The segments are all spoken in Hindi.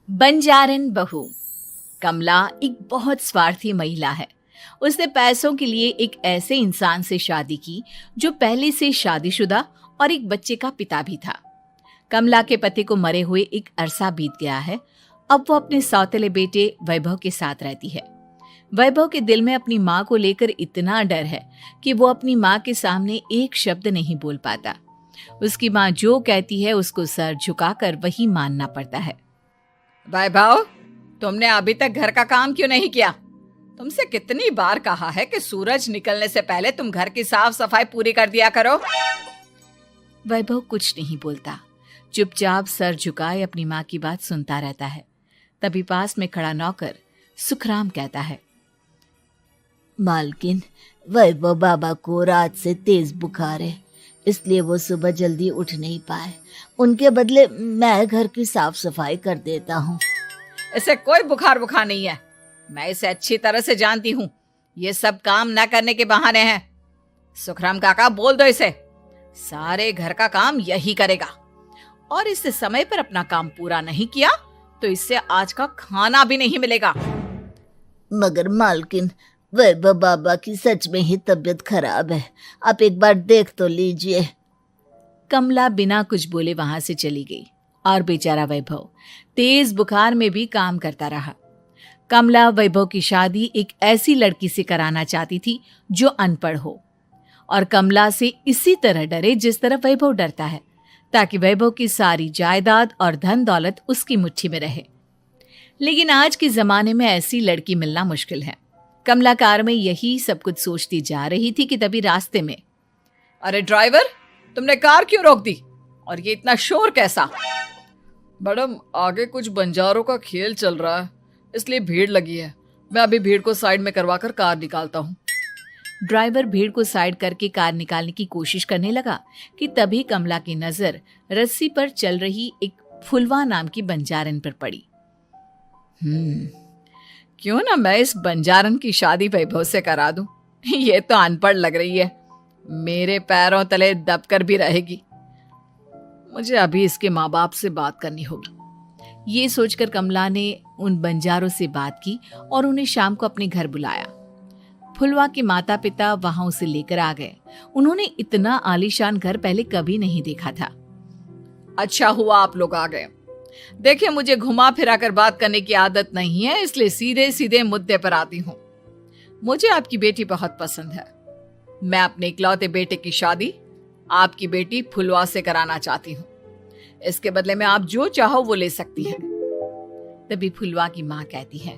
बंजारन बहू। कमला एक बहुत स्वार्थी महिला है। उसने पैसों के लिए एक ऐसे इंसान से शादी की जो पहले से शादीशुदा और एक बच्चे का पिता भी था। कमला के पति को मरे हुए एक अरसा बीत गया है। अब वो अपने सौतेले बेटे वैभव के साथ रहती है। वैभव के दिल में अपनी माँ को लेकर इतना डर है कि वो अपनी माँ के सामने एक शब्द नहीं बोल पाता। उसकी माँ जो कहती है उसको सर झुकाकर वही मानना पड़ता है। वैभव, तुमने अभी तक घर का काम क्यों नहीं किया? तुमसे कितनी बार कहा है कि सूरज निकलने से पहले तुम घर की साफ सफाई पूरी कर दिया करो। वैभव कुछ नहीं बोलता, चुपचाप सर झुकाए अपनी माँ की बात सुनता रहता है। तभी पास में खड़ा नौकर सुखराम कहता है, मालकिन, वैभव बाबा को रात से तेज बुखार है, इसलिए वो सुबह जल्दी उठ नहीं पाए। उनके बदले मैं घर की साफ सफाई कर देता हूँ। इसे कोई बुखार नहीं है। मैं इसे अच्छी तरह से जानती हूँ। ये सब काम न करने के बहाने हैं। सुखराम काका, बोल दो इसे, सारे घर का काम यही करेगा। और इससे समय पर अपना काम पूरा नहीं किया तो इससे आज का खाना भी नहीं मिलेगा। मगर मालकिन, वैभव बाबा की सच में ही तबीयत खराब है, आप एक बार देख तो लीजिए। कमला बिना कुछ बोले वहां से चली गई और बेचारा वैभव तेज बुखार में भी काम करता रहा। कमला वैभव की शादी एक ऐसी लड़की से कराना चाहती थी जो अनपढ़ हो और कमला से इसी तरह डरे जिस तरह वैभव डरता है, ताकि वैभव की सारी जायदाद और धन दौलत उसकी मुट्ठी में रहे। लेकिन आज के जमाने में ऐसी लड़की मिलना मुश्किल है। कमला कार में यही सब कुछ सोचती जा रही थी कि तभी रास्ते में, अरे ड्राइवर, तुमने कार क्यों रोक दी? और ये इतना शोर कैसा? मैडम, आगे कुछ बंजारों का खेल चल रहा है, इसलिए भीड़ लगी है। मैं अभी भीड़ को साइड में करवाकर कार निकालता हूँ। ड्राइवर भीड़ को साइड करके कार निकालने की कोशिश करने लगा कि तभी कमला की नजर रस्सी पर चल रही एक फुलवा नाम की बंजारन पर पड़ी। क्यों ना मैं इस बंजारन की शादी वैभव से करा दूं? ये तो अनपढ़ लग रही है, मेरे पैरों तले दबकर भी रहेगी। मुझे अभी इसके माँ बाप से बात करनी होगी। ये सोचकर कमला ने उन बंजारों से बात की और उन्हें शाम को अपने घर बुलाया। फुलवा के माता पिता वहां उसे लेकर आ गए। उन्होंने इतना आलीशान घर पहले कभी नहीं देखा था। अच्छा हुआ आप लोग आ गए। देखिए, मुझे घुमा फिरा कर बात करने की आदत नहीं है, इसलिए सीधे सीधे मुद्दे पर आती हूँ। मुझे आपकी बेटी बहुत पसंद है। मैं अपने इकलौते बेटे की शादी आपकी बेटी फुलवा से कराना चाहती हूँ। इसके बदले में आप जो चाहो वो ले सकती हैं। तभी फुलवा की माँ कहती है,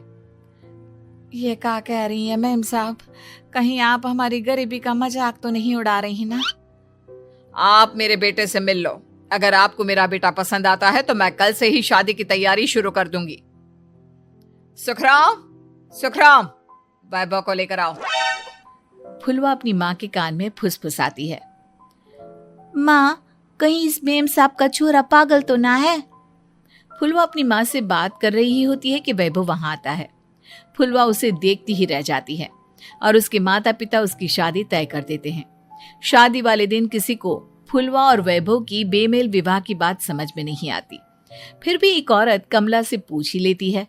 ये क्या कह रही है मैम साहब? कहीं आप हमारी गरीबी का मजाक तो नहीं उड़ा रही ना? आप मेरे बेटे से मिल लो। अगर आपको मेरा बेटा पसंद आता है तो मैं कल से ही शादी की तैयारी शुरू कर दूंगी। सुखराम, वैभव को लेकर आओ। फुलवा अपनी माँ के कान में फुसफुसाती है, माँ, कहीं इस मेम साहब का छोरा पागल तो ना है? फुलवा अपनी माँ से बात कर रही होती है कि वैभव वहां आता है। फुलवा उसे देखती ही रह जाती है और उसके माता पिता उसकी शादी तय कर देते हैं। शादी वाले दिन किसी को फुलवा और वैभव की बेमेल विवाह की बात समझ में नहीं आती। फिर भी एक औरत कमला से पूछ ही लेती है,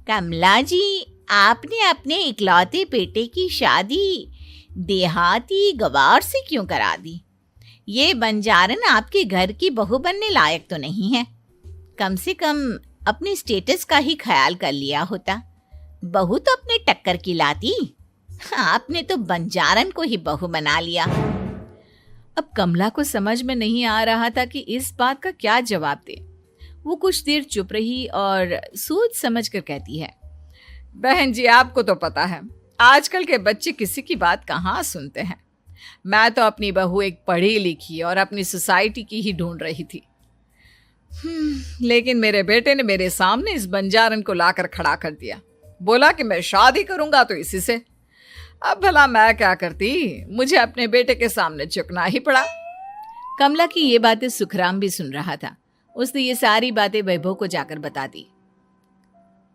कमला जी, आपने अपने इकलौते बेटे की शादी देहाती गवार से क्यों करा दी? ये बंजारन आपके घर की बहू बनने लायक तो नहीं है। कम से कम अपने स्टेटस का ही ख्याल कर लिया होता। बहू तो अपने टक्कर की लाती, आपने तो बंजारन को ही बहू बना लिया। अब कमला को समझ में नहीं आ रहा था कि इस बात का क्या जवाब दे। वो कुछ देर चुप रही और सोच समझ कर कहती है, बहन जी, आपको तो पता है आजकल के बच्चे किसी की बात कहाँ सुनते हैं। मैं तो अपनी बहू एक पढ़ी लिखी और अपनी सोसाइटी की ही ढूंढ रही थी। लेकिन मेरे बेटे ने मेरे सामने इस बंजारन को लाकर खड़ा कर दिया। बोला कि मैं शादी करूंगा तो इसी से। अब भला मैं क्या करती, मुझे अपने बेटे के सामने झुकना ही पड़ा। कमला की ये बातें सुखराम भी सुन रहा था। उसने ये सारी बातें वैभव को जाकर बता दी।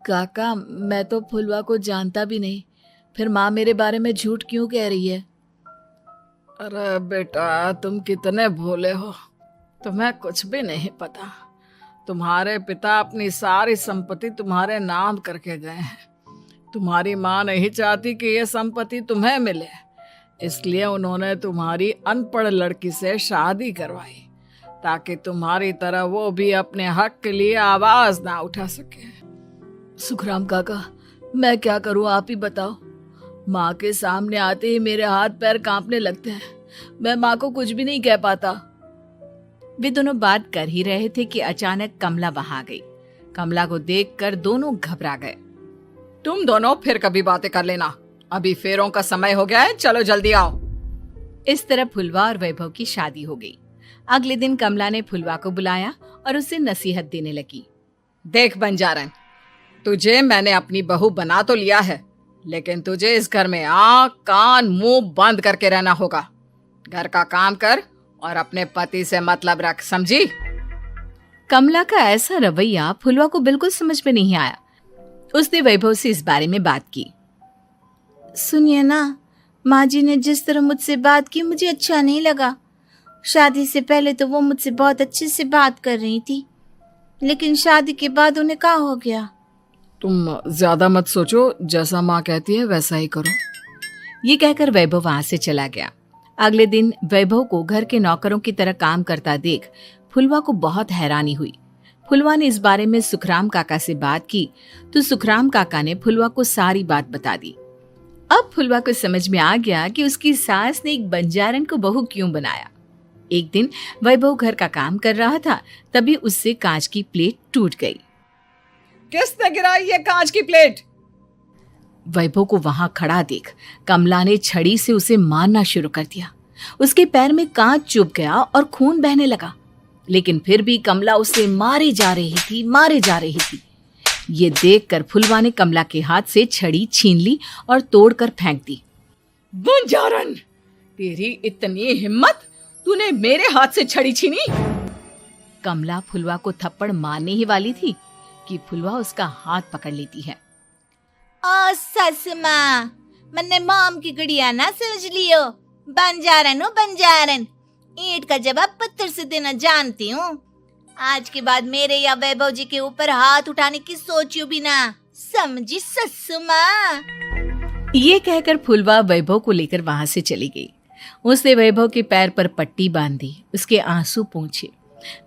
काका, मैं तो फुलवा को जानता भी नहीं, फिर माँ मेरे बारे में झूठ क्यों कह रही है? अरे बेटा, तुम कितने भोले हो, तुम्हें कुछ भी नहीं पता। तुम्हारे पिता अपनी सारी संपत्ति तुम्हारे नाम करके गए हैं। तुम्हारी माँ नहीं चाहती कि यह संपत्ति तुम्हें मिले, इसलिए उन्होंने तुम्हारी अनपढ़ लड़की से शादी करवाई ताकि तुम्हारी तरह वो भी अपने हक के लिए आवाज ना उठा सके। सुखराम काका, मैं क्या करूं, आप ही बताओ। माँ के सामने आते ही मेरे हाथ पैर कांपने लगते हैं। मैं माँ को कुछ भी नहीं कह पाता। वे दोनों बात कर ही रहे थे कि अचानक कमला वहां आ गई। कमला को देखकर दोनों घबरा गए। तुम दोनों फिर कभी बातें कर लेना, अभी फेरों का समय हो गया है, चलो जल्दी आओ। इस तरह फुलवा और वैभव की शादी हो गई। अगले दिन कमला ने फुलवा को बुलाया और उसे नसीहत देने लगी। देख बंजारन, तुझे मैंने अपनी बहू बना तो लिया है, लेकिन तुझे इस घर में आँख कान मुंह बंद करके रहना होगा। घर का काम कर और अपने पति से मतलब रख, समझी? कमला का ऐसा रवैया फुलवा को बिल्कुल समझ में नहीं आया। उसने वैभव से इस बारे में बात की। सुनिए ना, माँ जी ने जिस तरह मुझसे बात की मुझे अच्छा नहीं लगा। शादी से पहले तो वो मुझसे बहुत अच्छे से बात कर रही थी, लेकिन शादी के बाद उन्हें क्या हो गया? तुम ज्यादा मत सोचो, जैसा माँ कहती है वैसा ही करो। ये कहकर वैभव वहां से चला गया। अगले दिन वैभव को घर के नौकरों की तरह काम करता देख फुलवा को बहुत हैरानी हुई। फुलवा ने इस बारे में सुखराम काका से बात की तो सुखराम काका ने फुलवा को सारी बात बता दी। अब फुलवा को समझ में आ गया कि उसकी सास ने एक बंजारन को बहू क्यों बनाया। एक दिन वैभव घर का काम कर रहा था, तभी उससे कांच की प्लेट टूट गई। किसने गिराई ये कांच की प्लेट? वैभव को वहां खड़ा देख कमला ने छड़ी से उसे मारना शुरू कर दिया। उसके पैर में कांच चुभ गया और खून बहने लगा, लेकिन फिर भी कमला उसे मारे जा रही थी। ये देखकर फुलवा ने कमला के हाथ से छड़ी छीन ली और तोड़कर फेंक दी। बंजारन, तेरी इतनी हिम्मत, तूने मेरे हाथ से छड़ी छीनी? कमला फुलवा को थप्पड़ मारने ही वाली थी कि फुलवा उसका हाथ पकड़ लेती है। ओ सस माँ, मैंने मॉम की गुड़िया ना समझ लियो। बंजारन हो बंजारन, ईंट का जवाब पत्थर से देना जानती हूँ। आज के बाद मेरे या वैभव जी के ऊपर हाथ उठाने की सोचियो भी ना, समझी ससु माँ? ये कहकर फुलवा वैभव को लेकर वहां से चली गई। उसने वैभव के पैर पर पट्टी बांधी, उसके आंसू पोंछे।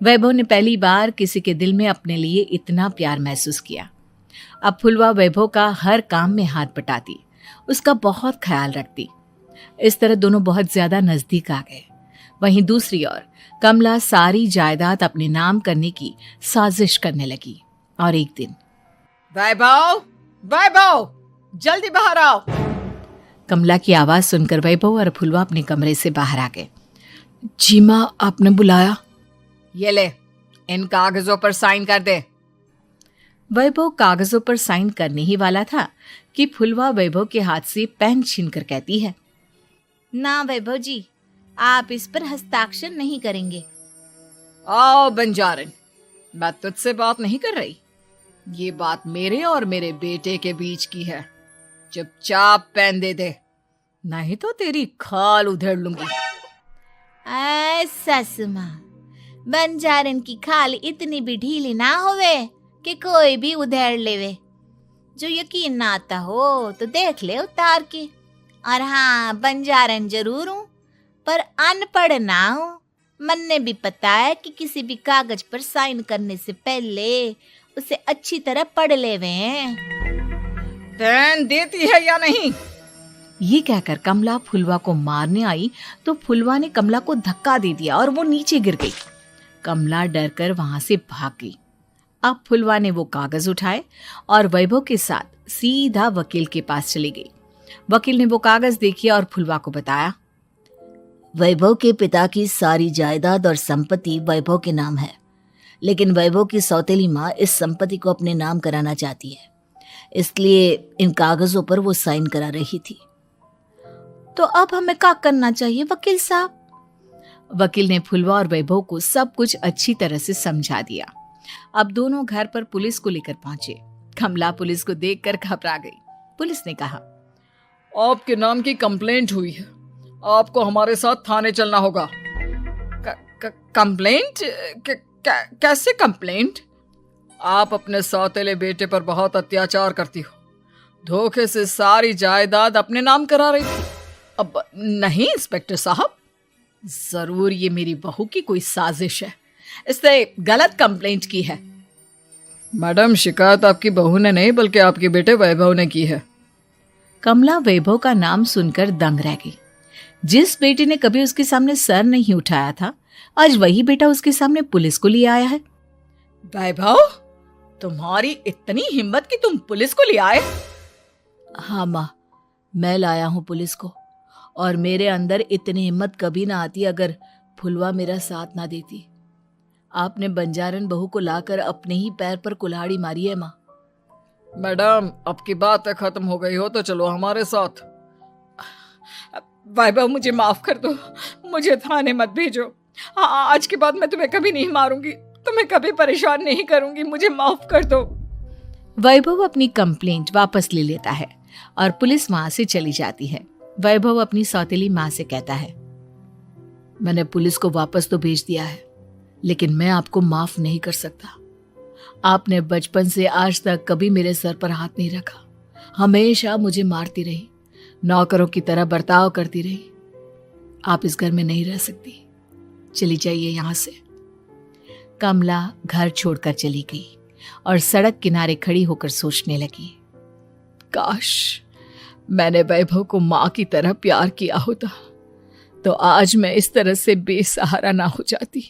वैभव ने पहली बार किसी के दिल में अपने लिए इतना प्यार महसूस किया। अब फुलवा वैभव का हर काम में हाथ बटाती, उसका बहुत ख्याल रखती। इस तरह दोनों बहुत ज्यादा नजदीक आ गए। वहीं दूसरी ओर कमला सारी जायदाद अपने नाम करने की साजिश करने लगी। और एक दिन, वैभव, जल्दी बाहर आओ। कमला की आवाज सुनकर वैभव और फुलवा अपने कमरे से बाहर आ गए। जी माँ, आपने बुलाया? ये ले, इन कागजों पर साइन कर दे। वैभव कागजों पर साइन करने ही वाला था कि फुलवा वैभव के हाथ से पेन छीनकर कहती है, ना वैभव जी, आप इस पर हस्ताक्षर नहीं करेंगे। आओ बंजारन, मैं तुझसे बात नहीं कर रही। ये बात मेरे और मेरे बेटे के बीच की है। चुपचाप पेन दे दे, नहीं तो तेरी खाल उधेड़ लूंगी। ससु माँ, बंजारन की खाल इतनी भी ढीली ना होवे कि कोई भी उधेड़ लेवे। जो यकीन ना आता हो तो देख ले उतार के। और हाँ, बंजारन जरूर हूँ पर अनपढ़ ना हूँ। मैंने भी पता है कि किसी भी कागज पर साइन करने से पहले उसे अच्छी तरह पढ़ लेवे हैं। पेन देती है या नहीं? ये कहकर कमला फुलवा को मारने आई तो फुलवा ने कमला को धक्का दे दिया और वो नीचे गिर गई। कमला डरकर वहां से भाग गई। अब फुलवा ने वो कागज उठाए और वैभव के साथ सीधा वकील के पास चली गई। वकील ने वो कागज देखे और फुलवा को बताया, वैभव के पिता की सारी जायदाद और संपत्ति वैभव के नाम है, लेकिन वैभव की सौतेली माँ इस संपत्ति को अपने नाम कराना चाहती है, इसलिए इन कागजों पर वो साइन करा रही थी। तो अब हमें क्या करना चाहिए वकील साहब? वकील ने फुलवा और वैभव को सब कुछ अच्छी तरह से समझा दिया। अब दोनों घर पर पुलिस को लेकर पहुंचे। कमला पुलिस को देखकर घबरा गई। पुलिस ने कहा, आपके नाम की कंप्लेंट हुई है, आपको हमारे साथ थाने चलना होगा। कंप्लेंट? कैसे कंप्लेंट? आप अपने सौतेले बेटे पर बहुत अत्याचार करती हो, धोखे से सारी जायदाद अपने नाम करा रही थी। अब नहीं इंस्पेक्टर साहब, जरूर ये मेरी बहू की कोई साजिश है, इसने गलत कंप्लेंट की है। मैडम, शिकायत आपकी बहू ने नहीं बल्कि आपके बेटे वैभव ने की है। कमला वैभव का नाम सुनकर दंग रह गई। जिस बेटे ने कभी उसके सामने सर नहीं उठाया था, आज वही बेटा उसके सामने पुलिस को लिए आया है। वैभव, तुम्हारी इतनी हिम्मत कि तुम पुलिस को ले आए? हाँ माँ, मैं लाया हूँ पुलिस को, और मेरे अंदर इतनी हिम्मत कभी ना आती अगर फुलवा मेरा साथ ना देती। आपने बंजारन बहू को लाकर अपने ही पैर पर कुल्हाड़ी मारी है माँ। मैडम, अब की बात खत्म हो गई हो तो चलो हमारे साथ। वैभव, मुझे माफ कर दो, मुझे थाने मत भेजो। आज के बाद मैं तुम्हें कभी नहीं मारूंगी, तुम्हें कभी परेशान नहीं करूंगी, मुझे माफ कर दो। वैभव अपनी कंप्लेंट वापस ले लेता है और पुलिस वहां से चली जाती है। वैभव अपनी सौतेली माँ से कहता है, मैंने पुलिस को वापस तो भेज दिया है, लेकिन मैं आपको माफ नहीं कर सकता। आपने बचपन से आज तक कभी मेरे सर पर हाथ नहीं रखा, हमेशा मुझे मारती रही, नौकरों की तरह बर्ताव करती रही। आप इस घर में नहीं रह सकती, चली जाइए यहां से। कमला घर छोड़कर चली गई और सड़क किनारे खड़ी होकर सोचने लगी, काश मैंने वैभव को माँ की तरह प्यार किया होता तो आज मैं इस तरह से बेसहारा ना हो जाती।